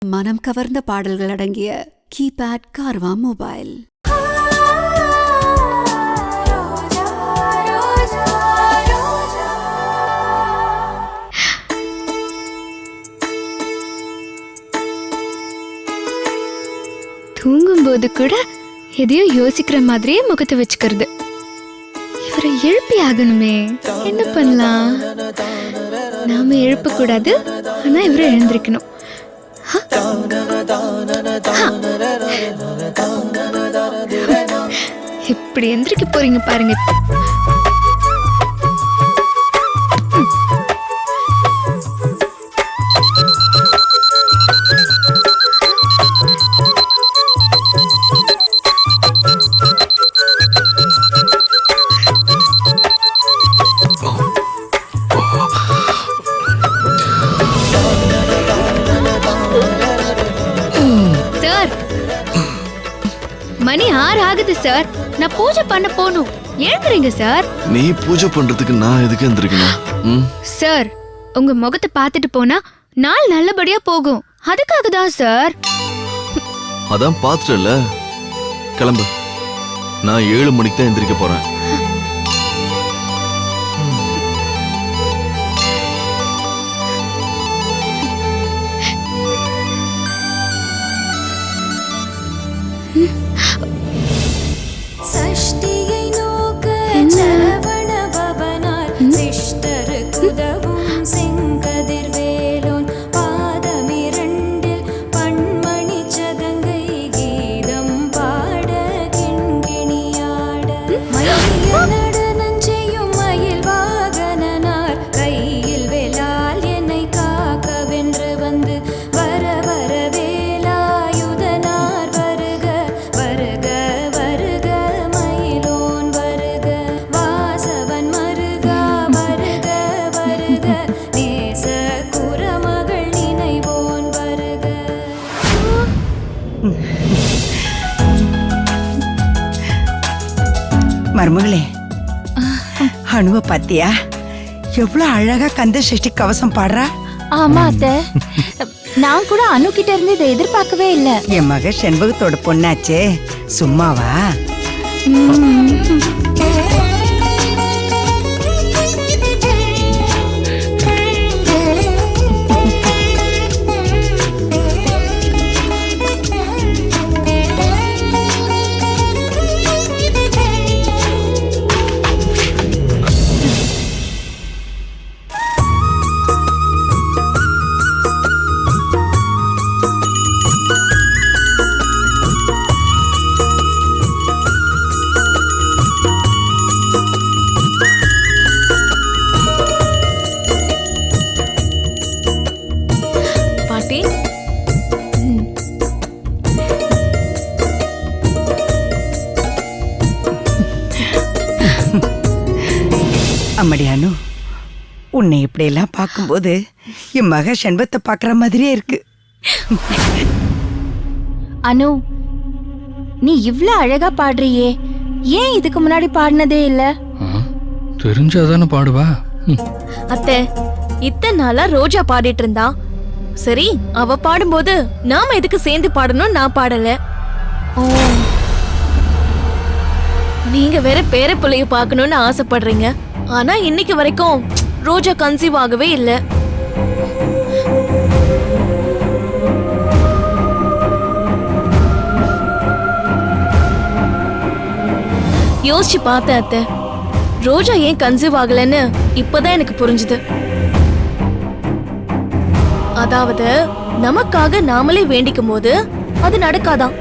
மனம் கவர்ந்த பாடல்கள் அடங்கிய கீபேட் கார்வா மொபைல். தூங்கும்போது கூட எதையோ யோசிக்கிற மாதிரியே முகத்தை வச்சுக்கிறது. இவரை எழுப்பி ஆகணுமே, என்ன பண்ணலாம்? நாம எழுப்ப கூடாது, ஆனா இவரை எழுந்திருக்கணும். இப்படி எந்திரிக்க போறீங்க பாருங்க. மணி 6 ஆகுது சார். நான் பூஜை பண்ண போணும். எழுந்துறீங்க சார். நீ பூஜை பண்றதுக்கு நான் எதுக்கு எந்திரிக்கணும்? சார், உங்க முகத்தை பார்த்துட்டு போனா நாள் நல்லபடியா போகும். அதுக்காக தான் சார். அதான் பாத்துட்டல, கிளம்பு. நான் 7 மணிக்கு தான் எந்திரிக்க போறேன். மருமகளே, அனுவ பாத்தியா? எவ்வளவு அழகா கந்த சஷ்டி கவசம் பாடுறா. ஆமா அத்தை, நான் கூட அனு கிட்ட இருந்து இதை எதிர்பார்க்கவே இல்ல. என் மக செண்பகத்தோட பொண்ணாச்சே, சும்மாவா? அம்மடியானு, உன்னை இப்படி எல்லாம் பார்க்கும்போது என் மக செண்பத்தை பாக்குற மாதிரியே இருக்கு. அனு, நீ இவ்ளோ அழகா பாடுறியே, ஏன் இதுக்கு முன்னாடி பாடினதே இல்ல? தெரிஞ்சாதானே பாடுவா. அத்தை, இத்தனை நாளா ரோஜா பாடிட்டு இருந்தா, சரி அவ பாடும்போது நாம எதுக்கு சேர்ந்து பாடணும்? நான் பாடல. நீங்க வேற பேர பிள்ளைய பாக்கணும்னு ஆசைப்படுறீங்க. ஆனா இன்னைக்கு வரைக்கும் ரோஜா கன்சீவ் ஆகவே இல்ல. யோசிச்சு பார்த்தேன் அத்தை, ரோஜா ஏன் கன்சீவ் ஆகலன்னு இப்பதான் எனக்கு புரிஞ்சுது. அதாவது நமக்காக நாமளே வேண்டிக்கும் போது அது நடக்காதான்.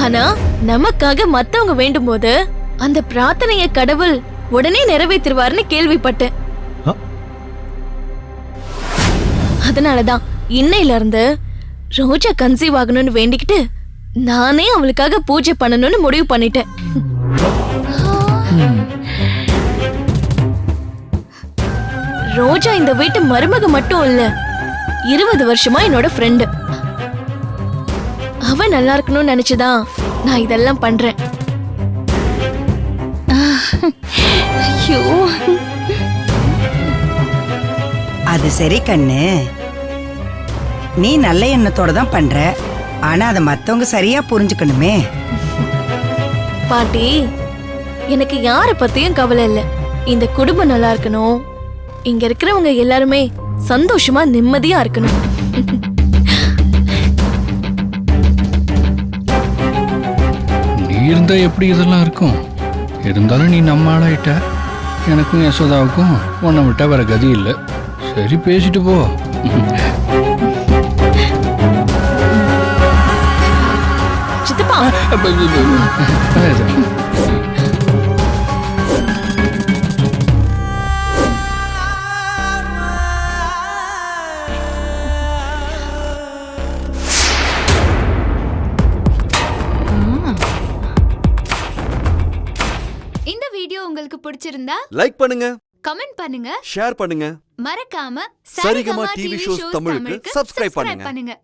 ஆனா நமக்காக மத்தவங்க வேண்டும் போது அந்த பிரார்த்தனைய கடவுள் உடனே நிறைவேற்றுவார்னு கேள்விப்பட்டேன். அதனாலதான் இன்னையில இருந்து ரோஜா கன்சீவ் ஆகணும்னு வேண்டிக்கிட்டு நானே அவளுக்காக பூஜை பண்ணணும்னு முடிவு பண்ணிட்டேன். ரோஜா இந்த வீட்டு மருமக மட்டும் இல்ல, 20 வருஷமா என்னோட ஃப்ரெண்டு. அவ நல்லா இருக்கணும்னு நினைச்சுதான் நான் இதெல்லாம் பண்றேன். ஐயோ, அது சரி கண்ணு, நீ நல்ல எண்ணத்தோட தான் பண்ற, ஆனா அதை மத்தவங்க சரியா புரிஞ்சுக்கணுமே. பாட்டி, எனக்கு யார பத்தியும் கவலை இல்ல. இந்த குடும்பம் நல்லா இருக்கணும், இங்க இருக்கிறவங்க எல்லாருமே சந்தோஷமா நிம்மதியா இருக்கணும். நீ இருந்தா எப்படி இதெல்லாம் இருக்கும்? இருந்தாலும் நீ நம்ம ஆளாயிட்ட. எனக்கும் யசோதாவுக்கும் உன்னை விட்டா வேற கதி இல்லை. சரி, பேசிட்டு போ. சித்தப்பா, இந்த வீடியோ உங்களுக்கு பிடிச்சிருந்தா லைக் பண்ணுங்க, கமெண்ட் பண்ணுங்க, ஷேர் பண்ணுங்க, மறக்காம சரிகமா டிவி ஷோஸ் தமிழுக்கு சப்ஸ்கிரைப் பண்ணுங்க.